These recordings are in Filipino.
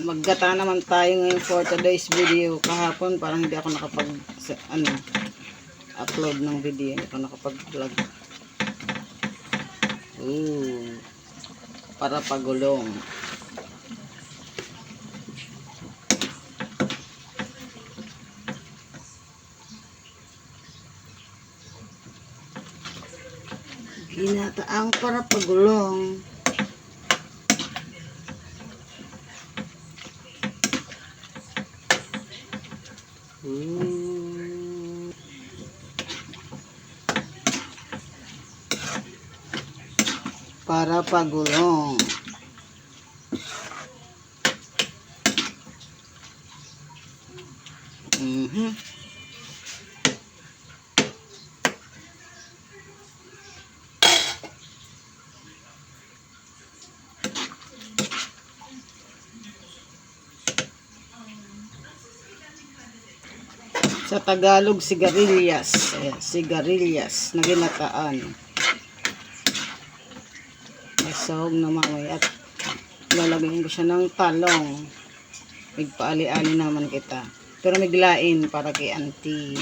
Maggata naman tayo ngayon for today's video. Kahapon parang hindi ako upload ng video. Hindi ako nakapag-vlog. Para pagulong. Ginataang para pagulong. Para pagulong. Sa Tagalog, sigarilyas. Ayan, sigarilyas na ginataan. May sahog na mamay at lalagyan ko siya ng talong. Magpaali-ali naman kita. Pero miglain para kay auntie.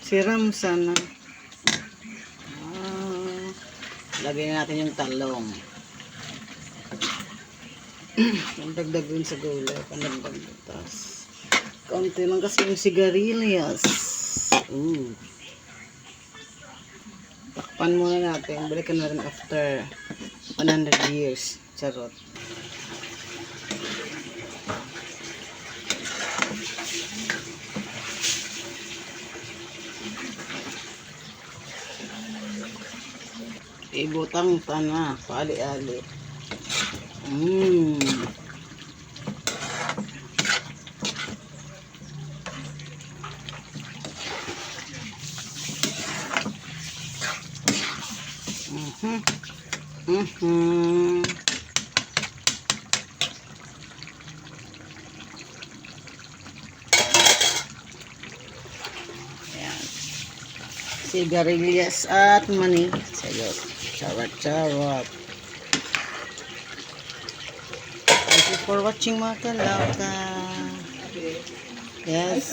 Siram sana. Lagyan natin yung talong. Dagdag din sa gulay. Panagdag. Tapos kaunti lang kasi yung sigarilyas. Takpan muna natin. Balikan natin after 100 years. Charot. Ibutang tana. Paali-ali. Ayan. Sigarilyas at mani. Sayot. Charot. Thank you for watching mga kalawka. Yes.